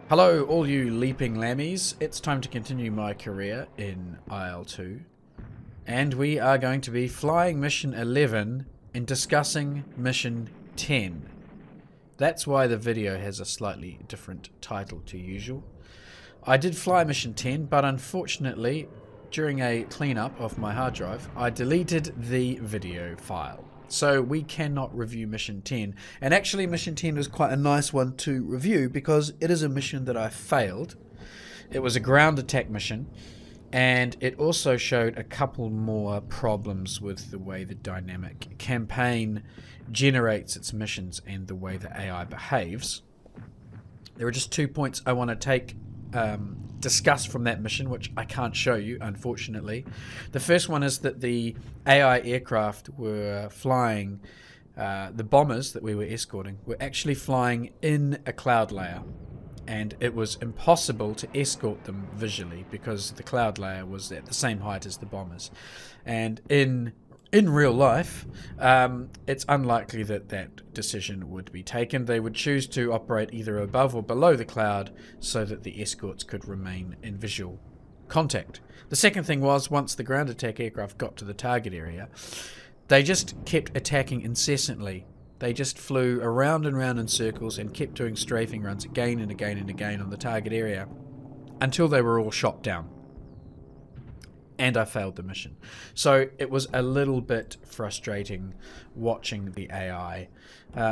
Hello all you leaping lammies, it's time to continue my career in IL2 and we are going to be flying mission 11 and discussing mission 10. That's why the video has a slightly different title to usual. I did fly mission 10, but unfortunately during a cleanup of my hard drive I deleted the video file. So we cannot review mission 10. And actually mission 10 was quite a nice one to review because it is a mission that I failed. It was a ground attack mission, and it also showed a couple more problems with the way the dynamic campaign generates its missions and the way the AI behaves. There are just 2 points I want to discuss from that mission, which I can't show you, unfortunately. The first one is that the AI aircraft were flying, the bombers that we were escorting were actually flying in a cloud layer, and it was impossible to escort them visually because the cloud layer was at the same height as the bombers. And in real life, it's unlikely that that decision would be taken. They would choose to operate either above or below the cloud so that the escorts could remain in visual contact. The second thing was, once the ground attack aircraft got to the target area, they just kept attacking incessantly. They just flew around and round in circles and kept doing strafing runs again and again and again on the target area until they were all shot down. And I failed the mission. So it was a little bit frustrating watching the AI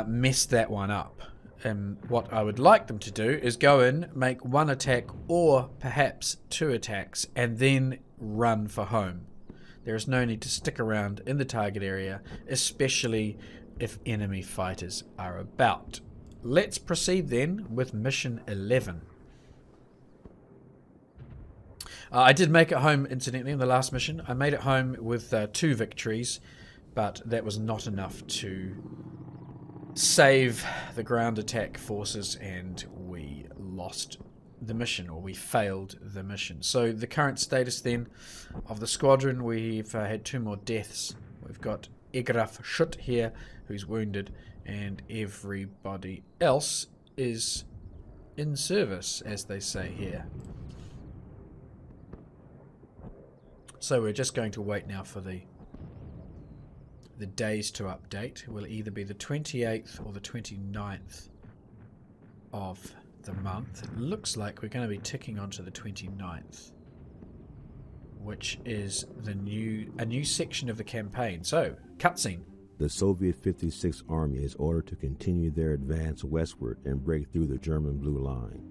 mess that one up. And what I would like them to do is go in, make one attack or perhaps 2 attacks, and then run for home. There is no need to stick around in the target area, especially if enemy fighters are about. Let's proceed then with mission 11. I did make it home, incidentally, in the last mission. I made it home with 2 victories, but that was not enough to save the ground attack forces, and we lost the mission, or we failed the mission. So the current status then of the squadron, we've had 2 more deaths. We've got Egraf Schutt here, who's wounded, and everybody else is in service, as they say here. So we're just going to wait now for the days to update. It will either be the 28th or the 29th of the month. It looks like we're going to be ticking onto the 29th, which is a new section of the campaign. So, cutscene. The Soviet 56th Army is ordered to continue their advance westward and break through the German Blue Line.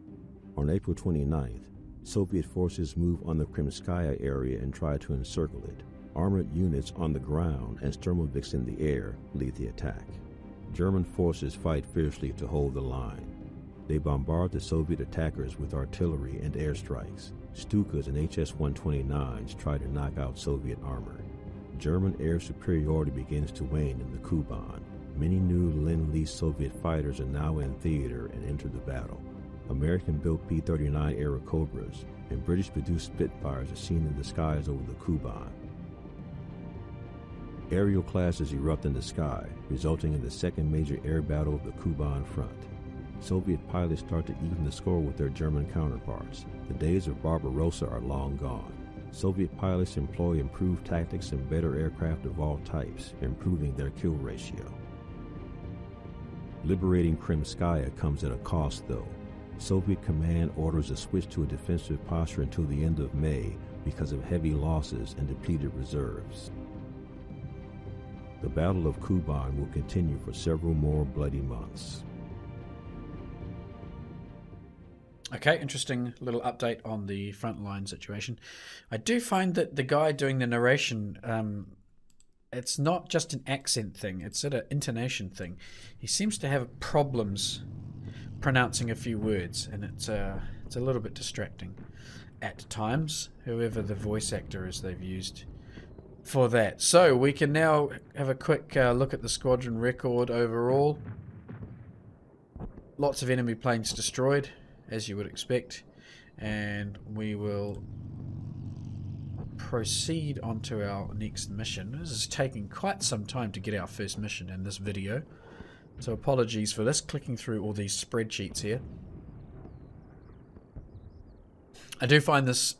On April 29th, Soviet forces move on the Krymskaya area and try to encircle it. Armored units on the ground and Sturmovix in the air lead the attack. German forces fight fiercely to hold the line. They bombard the Soviet attackers with artillery and airstrikes. Stukas and HS-129s try to knock out Soviet armor. German air superiority begins to wane in the Kuban. Many new Lend-Lease Soviet fighters are now in theater and enter the battle. American-built P-39 Airacobras and British-produced Spitfires are seen in the skies over the Kuban. Aerial clashes erupt in the sky, resulting in the second major air battle of the Kuban front. Soviet pilots start to even the score with their German counterparts. The days of Barbarossa are long gone. Soviet pilots employ improved tactics and better aircraft of all types, improving their kill ratio. Liberating Krymskaya comes at a cost, though. Soviet command orders a switch to a defensive posture until the end of May because of heavy losses and depleted reserves. The Battle of Kuban will continue for several more bloody months. Okay, interesting little update on the frontline situation. I do find that the guy doing the narration, it's not just an accent thing, it's an intonation thing. He seems to have problems pronouncing a few words, and it's a little bit distracting at times, whoever the voice actor is they've used for that. So we can now have a quick look at the squadron record overall. Lots of enemy planes destroyed, as you would expect, and we will proceed on to our next mission. This is taking quite some time to get our first mission in this video, so apologies for this, clicking through all these spreadsheets here. I do find this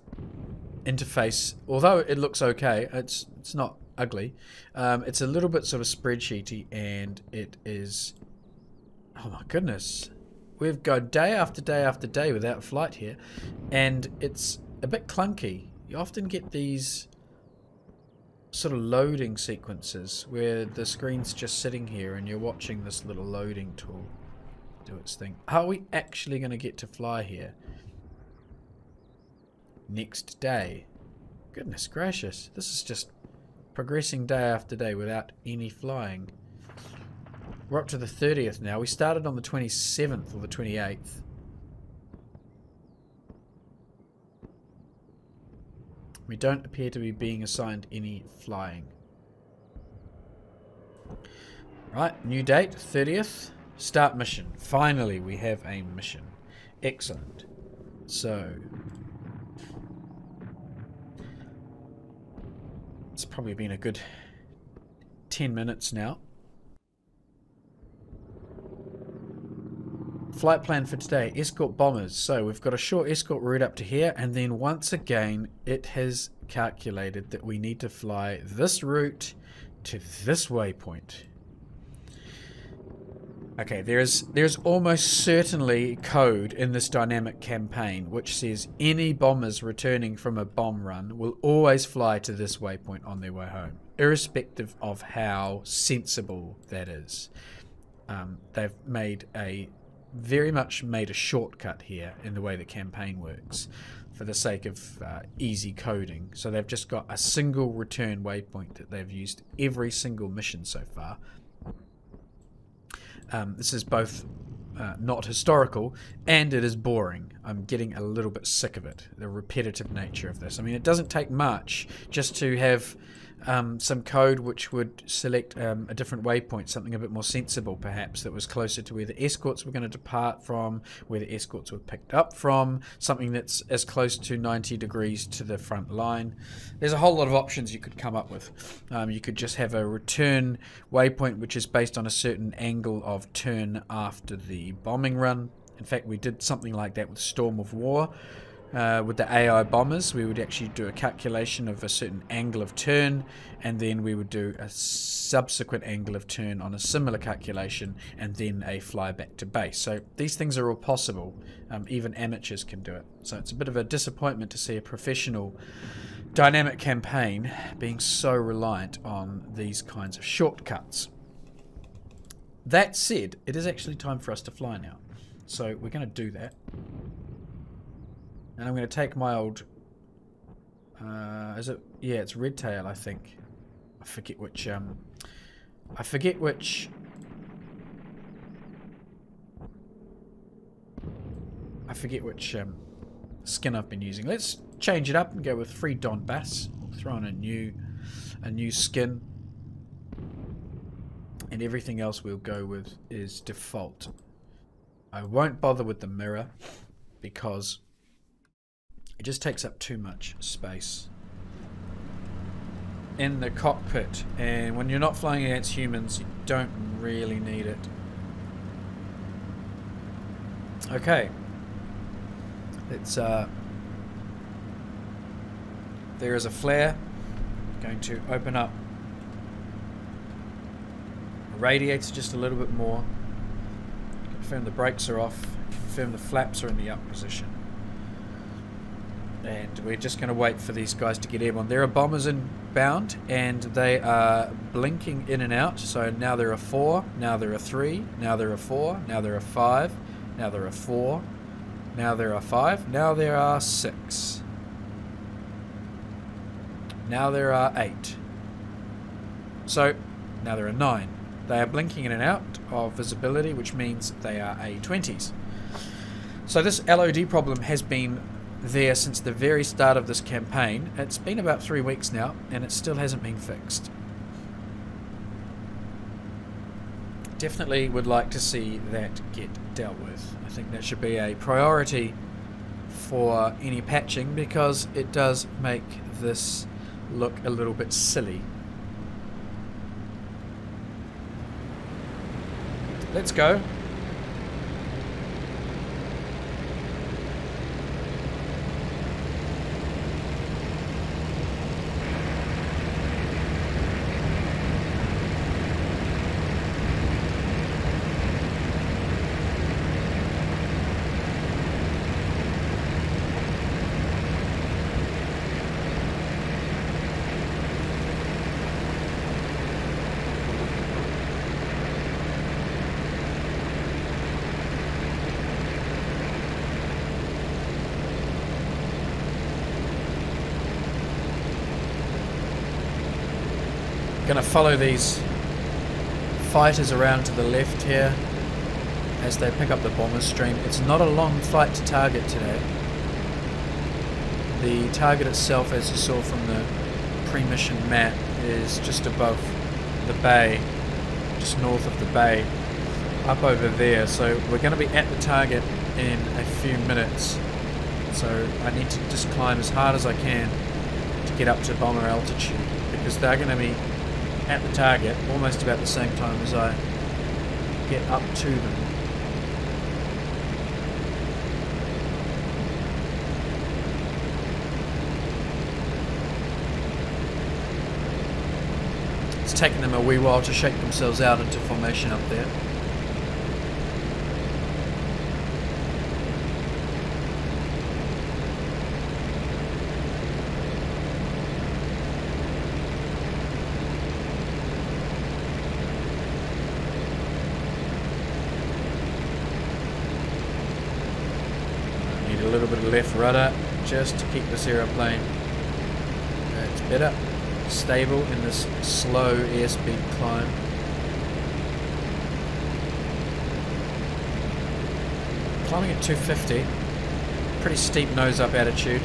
interface, although it looks okay, it's not ugly. It's a little bit sort of spreadsheety, and it is... Oh my goodness. We've got day after day after day without flight here, and it's a bit clunky. You often get these sort of loading sequences where the screen's just sitting here and you're watching this little loading tool do its thing. Are we actually going to get to fly here? Next day. Goodness gracious. This is just progressing day after day without any flying. We're up to the 30th now. We started on the 27th or the 28th. We don't appear to be being assigned any flying. Right, new date, 30th. Start mission. Finally, we have a mission. Excellent. So... it's probably been a good 10 minutes now. Flight plan for today, Escort bombers. So we've got a short escort route up to here, and then once again it has calculated that we need to fly this route to this waypoint. Okay, there's almost certainly code in this dynamic campaign which says any bombers returning from a bomb run will always fly to this waypoint on their way home, irrespective of how sensible that is. They've very much made a shortcut here in the way the campaign works for the sake of easy coding. So they've just got a single return waypoint that they've used every single mission so far. This is both not historical and it is boring. I'm getting a little bit sick of it, the repetitive nature of this. I mean, it doesn't take much just to have some code which would select a different waypoint, something a bit more sensible perhaps, that was closer to where the escorts were going to depart from, where the escorts were picked up from, something that's as close to 90 degrees to the front line. There's a whole lot of options you could come up with. You could just have a return waypoint which is based on a certain angle of turn after the bombing run. In fact, we did something like that with Storm of War. With the AI bombers, we would actually do a calculation of a certain angle of turn, and then we would do a subsequent angle of turn on a similar calculation, and then a fly back to base. So these things are all possible. Even amateurs can do it. So it's a bit of a disappointment to see a professional dynamic campaign being so reliant on these kinds of shortcuts. That said, it is actually time for us to fly now. So we're going to do that. And I'm going to take my old, yeah, it's Red Tail, I think. I forget which skin I've been using. Let's change it up and go with Free Donbass. We'll throw on a new skin. And everything else we'll go with is default. I won't bother with the mirror because it just takes up too much space in the cockpit, and when you're not flying against humans you don't really need it. Okay, it's there is a flare. Going to open up the radiator just a little bit more, confirm the brakes are off, confirm the flaps are in the up position. And we're just going to wait for these guys to get airborne. There are bombers inbound, and they are blinking in and out. So now there are 4, now there are 3, now there are 4, now there are 5, now there are 4, now there are 5, now there are 6. Now there are 8. So now there are 9. They are blinking in and out of visibility, which means they are A20s. So this LOD problem has been there since the very start of this campaign. It's been about 3 weeks now, and it still hasn't been fixed. Definitely would like to see that get dealt with. I think that should be a priority for any patching, because it does make this look a little bit silly. Let's go. Gonna follow these fighters around to the left here as they pick up the bomber stream. It's not a long flight to target today. The target itself, as you saw from the pre-mission map, is just above the bay, just north of the bay, up over there. So we're going to be at the target in a few minutes. So I need to just climb as hard as I can to get up to bomber altitude, because they're going to be at the target almost about the same time as I get up to them. It's taken them a wee while to shake themselves out into formation up there. Need a little bit of left rudder just to keep this aeroplane it's better stable in this slow airspeed climb. Climbing at 250, pretty steep nose up attitude.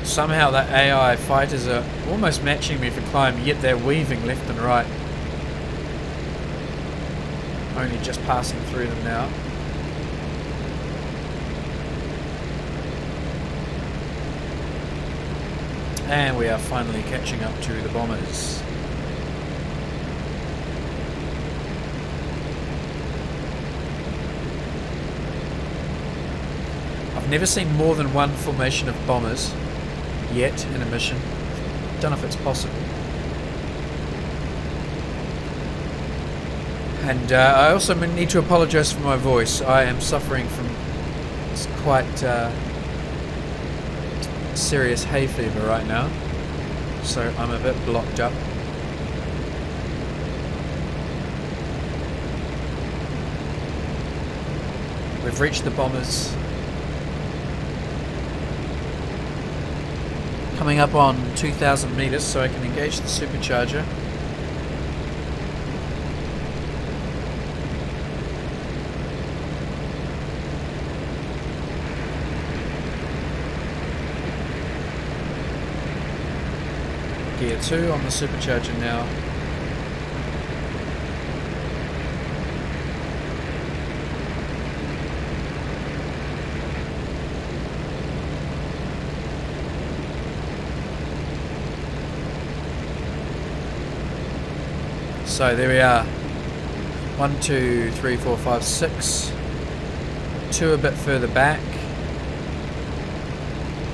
Somehow the AI fighters are almost matching me for climb, yet they're weaving left and right. Only just passing through them now. And we are finally catching up to the bombers. I've never seen more than one formation of bombers yet in a mission. Don't know if it's possible. And I also need to apologise for my voice. I am suffering from quite serious hay fever right now, so I'm a bit blocked up. We've reached the bombers. Coming up on 2,000 meters, so I can engage the supercharger. Gear 2 on the supercharger now. So there we are. 1, 2, 3, 4, 5, 6. 2 a bit further back.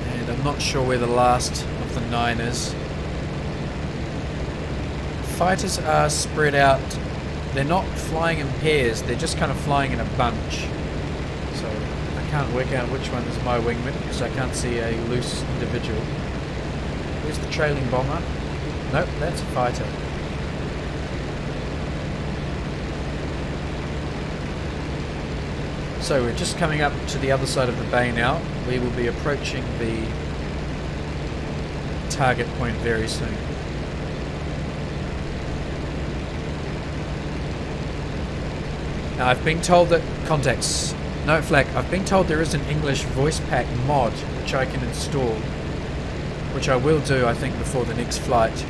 And I'm not sure where the last of the 9 is. Fighters are spread out. They're not flying in pairs, they're just kind of flying in a bunch. So I can't work out which one is my wingman because I can't see a loose individual. Where's the trailing bomber? Nope, that's a fighter. So we're just coming up to the other side of the bay now. We will be approaching the target point very soon. Now I've been told that contacts, note flag, I've been told there is an English voice pack mod which I can install, which I will do I think before the next flight,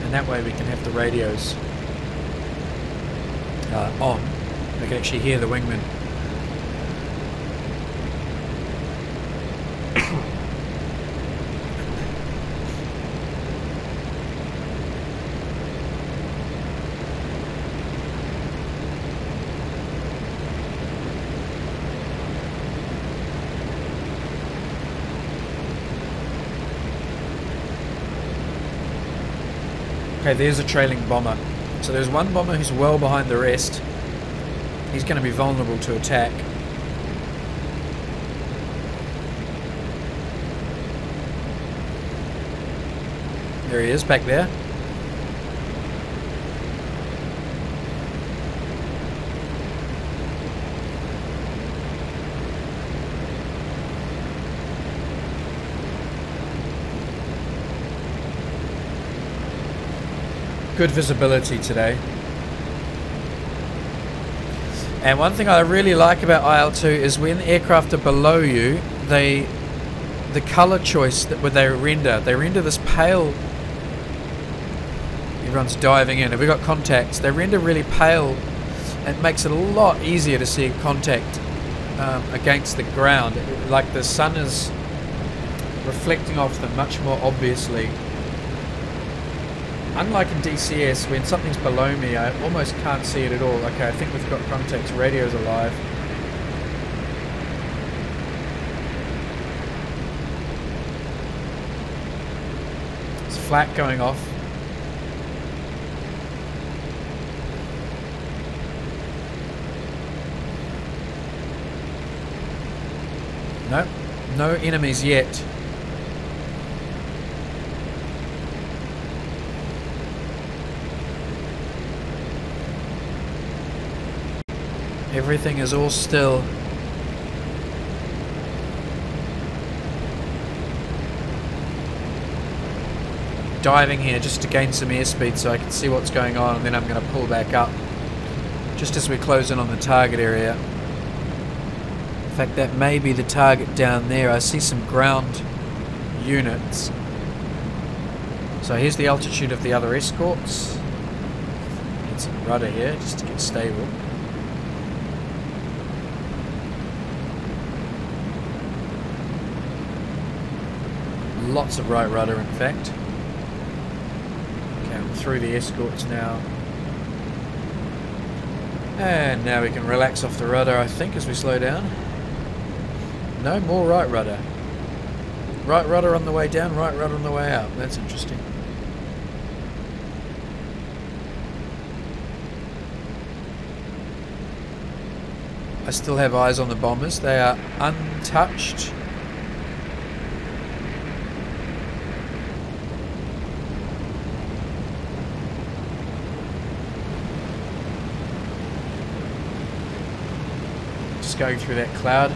and that way we can have the radios on. We can actually hear the wingman. Okay, there's a trailing bomber. So there's one bomber who's well behind the rest. He's going to be vulnerable to attack. There he is, back there. good visibility today. And one thing I really like about IL2 is when aircraft are below you, the color choice that they render this pale. Everyone's diving in. Have we got contacts? They render really pale. It makes it a lot easier to see contact against the ground. Like the sun is reflecting off them much more obviously. Unlike in DCS, when something's below me, I almost can't see it at all. Okay, I think we've got contacts. Radio's alive. It's flak going off. No, no enemies yet. Everything is all still. Diving here just to gain some airspeed so I can see what's going on, and then I'm going to pull back up just as we close in on the target area. In fact, that may be the target down there. I see some ground units. So here's the altitude of the other escorts. Need some rudder here just to get stable. Lots of right rudder, in fact. Okay, I'm through the escorts now. And now we can relax off the rudder, I think, as we slow down. No, more right rudder. Right rudder on the way down, right rudder on the way out. That's interesting. I still have eyes on the bombers. They are untouched. Just going through that cloud.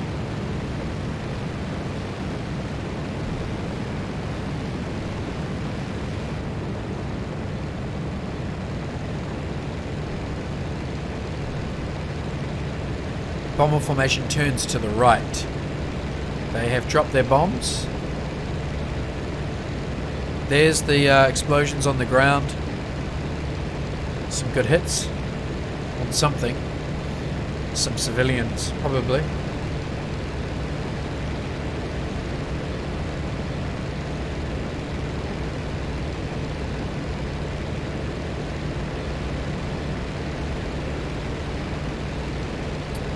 Bomber formation turns to the right. They have dropped their bombs. There's the explosions on the ground. Some good hits on something. Some civilians, probably.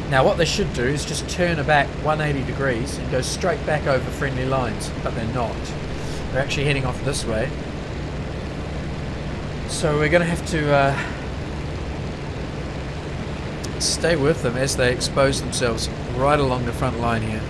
Now what they should do is just turn back 180 degrees and go straight back over friendly lines, but they're not. They're actually heading off this way. So we're going to have to stay with them as they expose themselves right along the front line here.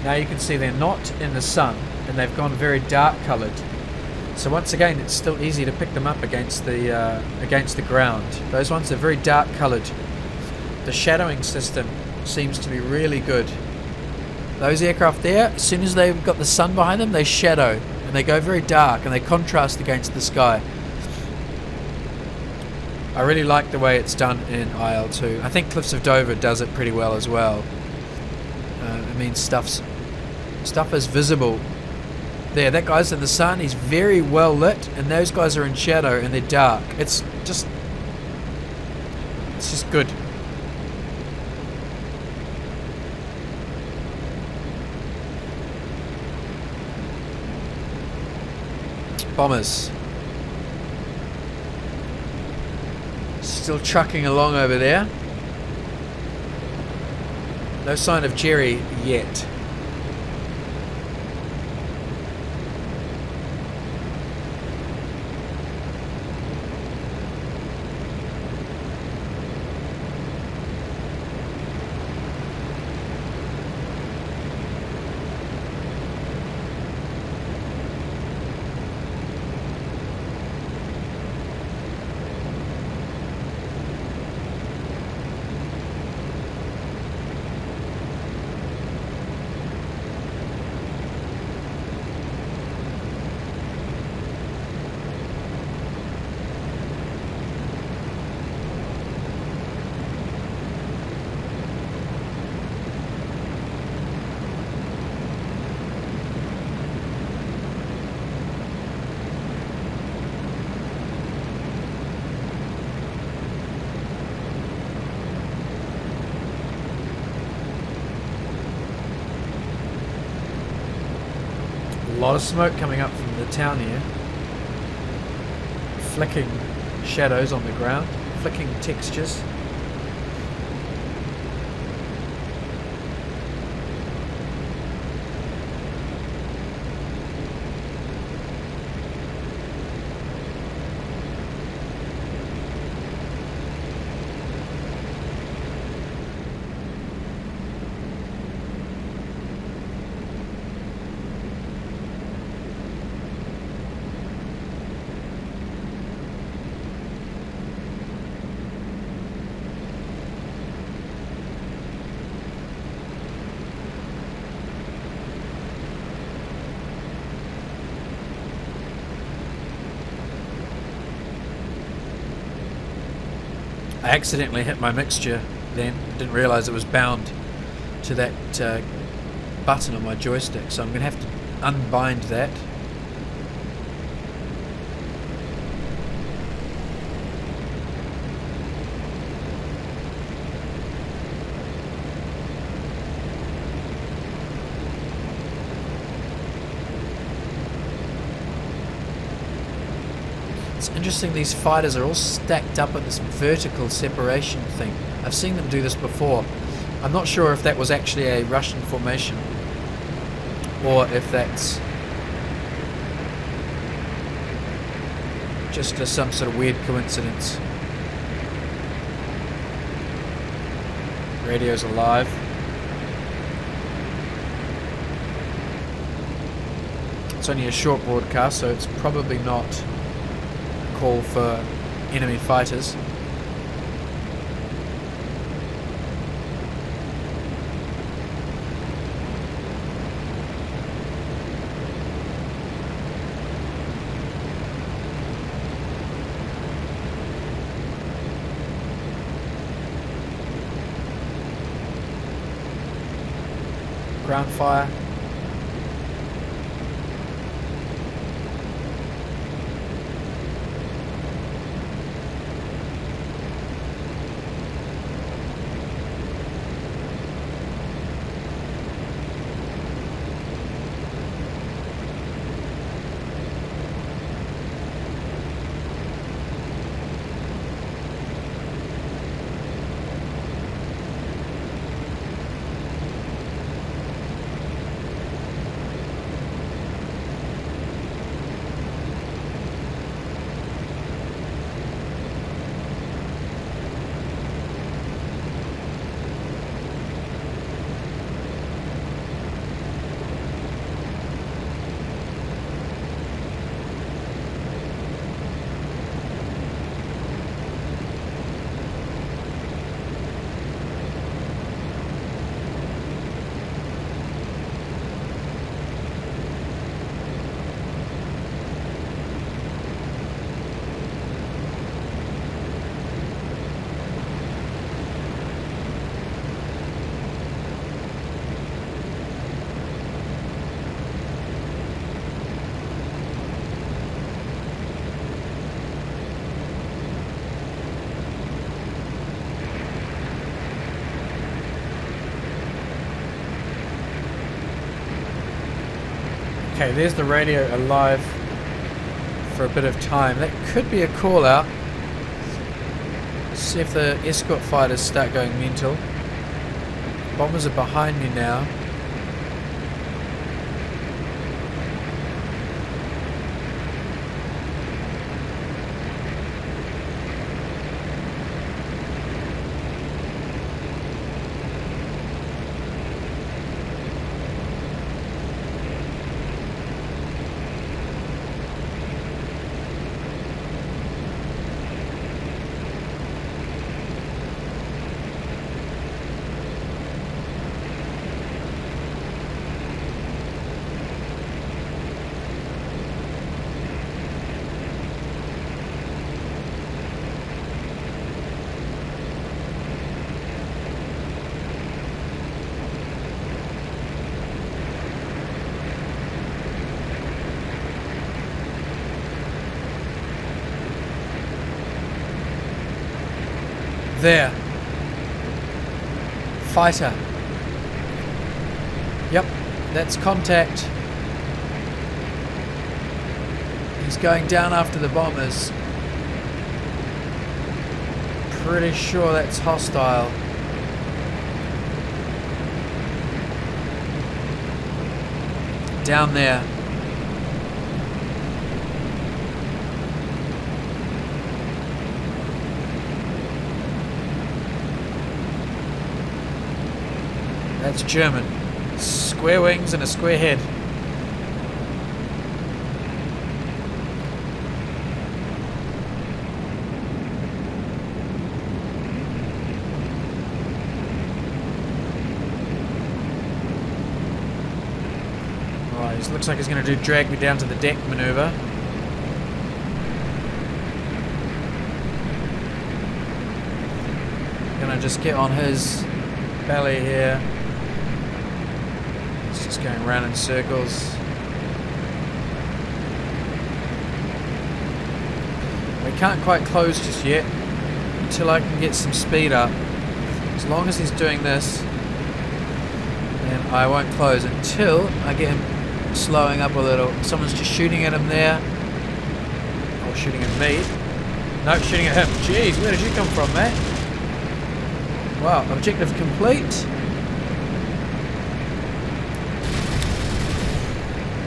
Now you can see they're not in the sun and they've gone very dark coloured. So once again, it's still easy to pick them up against the ground. Those ones are very dark coloured. The shadowing system seems to be really good. Those aircraft there, as soon as they've got the sun behind them, they shadow and they go very dark and they contrast against the sky. I really like the way it's done in IL2. I think Cliffs of Dover does it pretty well as well. I mean, stuff is visible. There, that guy's in the sun, he's very well lit, and those guys are in shadow and they're dark. It's just good. Bombers. Still trucking along over there. No sign of Jerry yet. A lot of smoke coming up from the town here. Flicking shadows on the ground, flicking textures. I accidentally hit my mixture then. I didn't realise it was bound to that button on my joystick, so I'm going to have to unbind that. It's interesting, these fighters are all stacked up at this vertical separation thing. I've seen them do this before. I'm not sure if that was actually a Russian formation or if that's just some sort of weird coincidence. Radio's alive. It's only a short broadcast, so it's probably not call for enemy fighters. Ground fire. Okay, there's the radio alive for a bit of time. That could be a call out. Let's see if the escort fighters start going mental. Bombers are behind me now. There. Fighter. Yep, that's contact. He's going down after the bombers. Pretty sure that's hostile. Down there. That's German. Square wings and a square head. Alright, looks like he's going to drag me down to the deck maneuver. Gonna just get on his belly here. It's just going around in circles. We can't quite close just yet until I can get some speed up. As long as he's doing this, then I won't close until I get him slowing up a little. Someone's just shooting at him there. Or shooting at me. No, shooting at him. Jeez, where did you come from, mate? Wow, objective complete.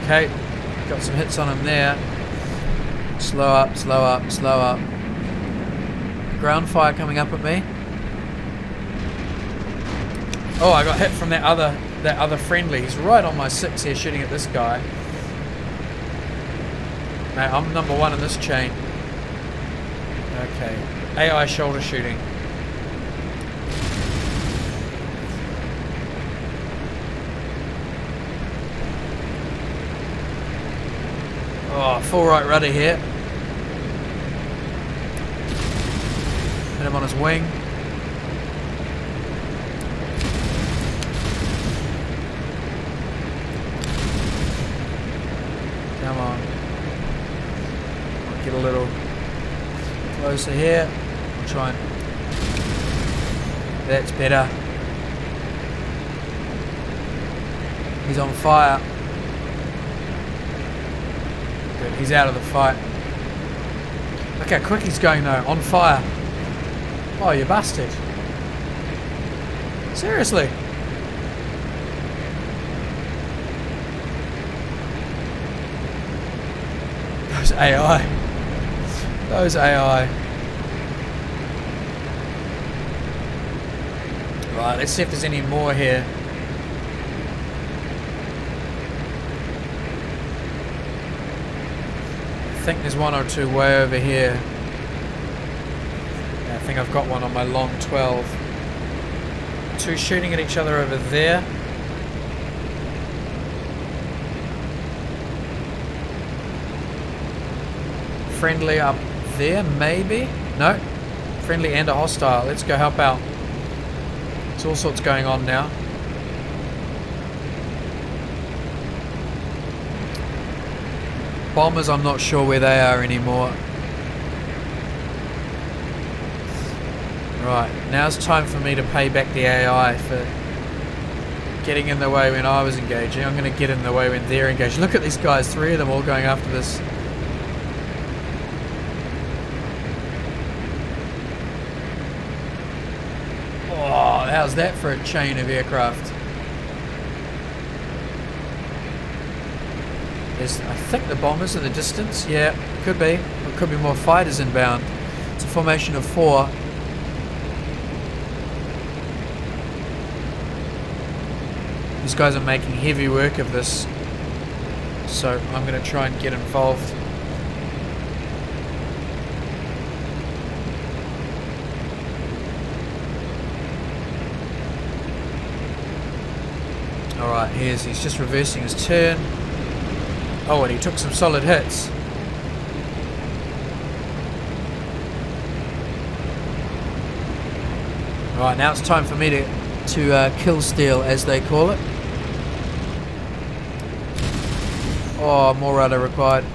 Okay, got some hits on him there. Slow up, slow up, slow up. Ground fire coming up at me. Oh, I got hit from that other friendly. He's right on my 6 here shooting at this guy. Mate, I'm number 1 in this chain. Okay. AI shoulder shooting. Oh, full right rudder here. Hit him on his wing. Come on. Get a little closer here. I'll try and... That's better. He's on fire. Good, he's out of the fight. Look how quick he's going though, on fire. Oh, you bastard. Seriously. Those AI. Those AI. Right, let's see if there's any more here. I think there's 1 or 2 way over here. Yeah, I think I've got one on my long 12. 2 shooting at each other over there. Friendly up there, maybe? No. Friendly and a hostile. Let's go help out. There's all sorts going on now. Bombers, I'm not sure where they are anymore. Right, now's time for me to pay back the AI for getting in the way when I was engaging. I'm going to get in the way when they're engaged. Look at these guys, 3 of them all going after this. Oh, how's that for a chain of aircraft? There's, I think the bombers in the distance. Yeah, could be. There could be more fighters inbound. It's a formation of 4. These guys are making heavy work of this, so I'm going to try and get involved. Alright, he's just reversing his turn. Oh, and he took some solid hits. Alright, now it's time for me to kill steal, as they call it. Oh, more rudder required.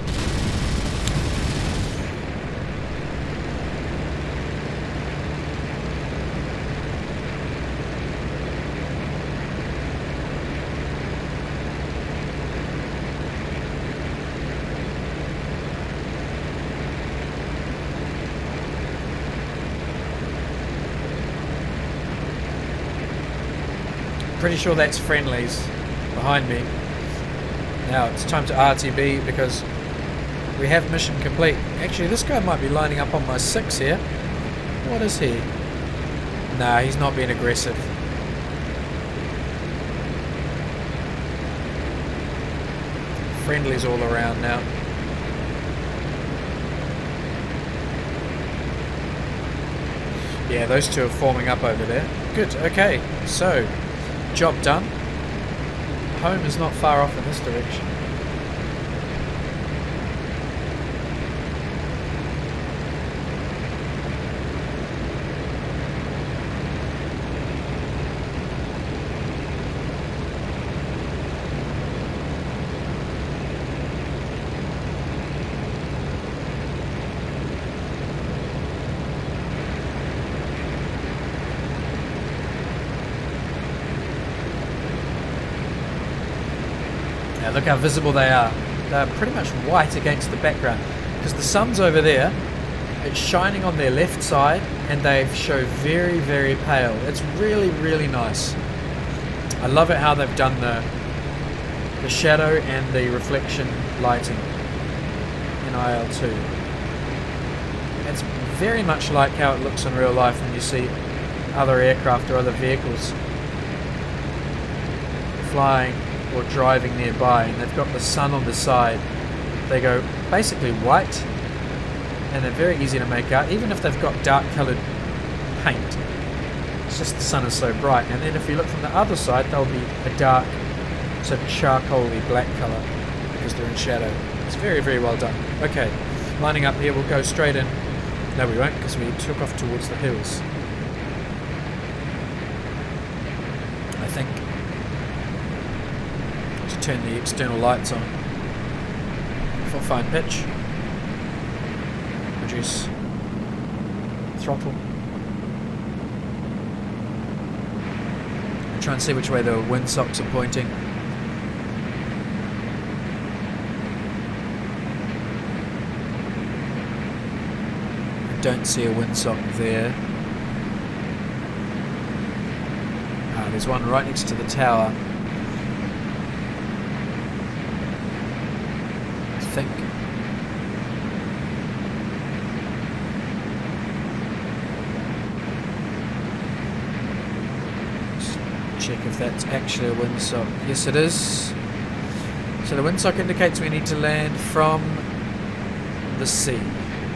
Pretty sure that's friendlies behind me. Now it's time to RTB because we have mission complete. Actually, this guy might be lining up on my 6 here. What is he? Nah, he's not being aggressive. Friendlies all around now. Yeah, those two are forming up over there. Good, okay. So, job done. Home is not far off in this direction. Now look how visible they are. They're pretty much white against the background because the sun's over there. It's shining on their left side and they show very, very pale. It's really, really nice. I love it how they've done the shadow and the reflection lighting in IL2. It's very much like how it looks in real life when you see other aircraft or other vehicles flying or driving nearby, and they've got the sun on the side. They go basically white and they're very easy to make out even if they've got dark coloured paint. It's just the sun is so bright. And then if you look from the other side, they'll be a dark sort of charcoaly black colour because they're in shadow. It's very, very well done. Okay, lining up here, we'll go straight in. No, we won't because we took off towards the hills. I think turn the external lights on. Full fine pitch. Reduce throttle. Try and see which way the windsocks are pointing. I don't see a windsock there. Ah, there's one right next to the tower. I think. Let's check if that's actually a windsock. Yes, it is. So the windsock indicates we need to land from the sea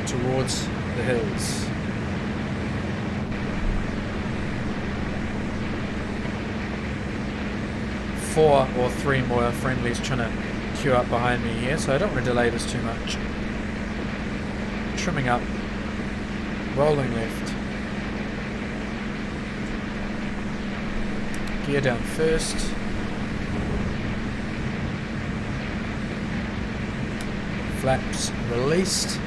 towards the hills. Four or three more friendlies trying to queue up behind me here, so I don't want to delay this too much. Trimming up, rolling left, gear down first, flaps released,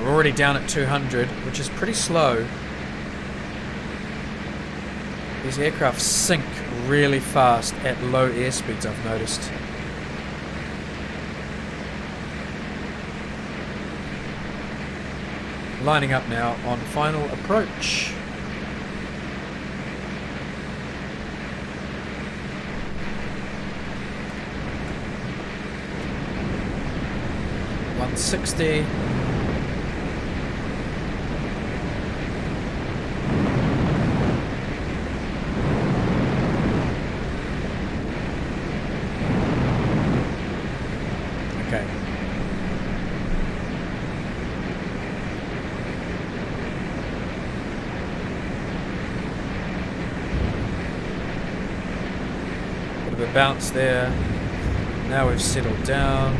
we're already down at 200, which is pretty slow. These aircraft sink really fast at low airspeeds, I've noticed. Lining up now on final approach. .160. Bounce there. Now we've settled down.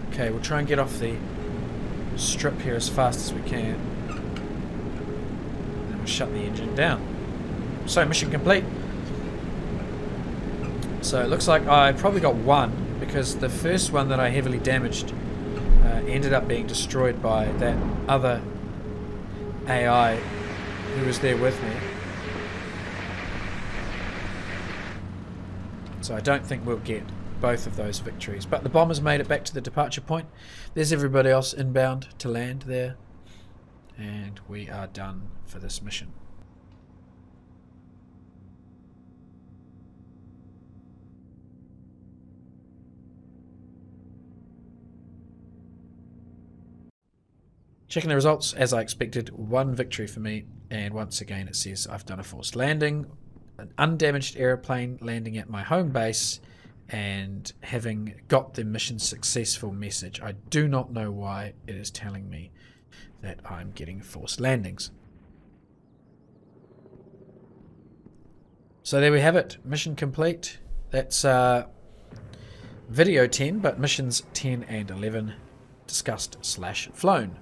Okay, we'll try and get off the strip here as fast as we can. And we'll shut the engine down. So, mission complete. So it looks like I probably got one, because the first one that I heavily damaged ended up being destroyed by that other AI who was there with me. So I don't think we'll get both of those victories. But the bombers made it back to the departure point. There's everybody else inbound to land there. And we are done for this mission. Checking the results, as I expected, one victory for me, and once again it says I've done a forced landing, an undamaged aeroplane landing at my home base, and having got the mission successful message. I do not know why it is telling me that I'm getting forced landings. So there we have it, mission complete. That's video 10, but missions 10 and 11 discussed / flown.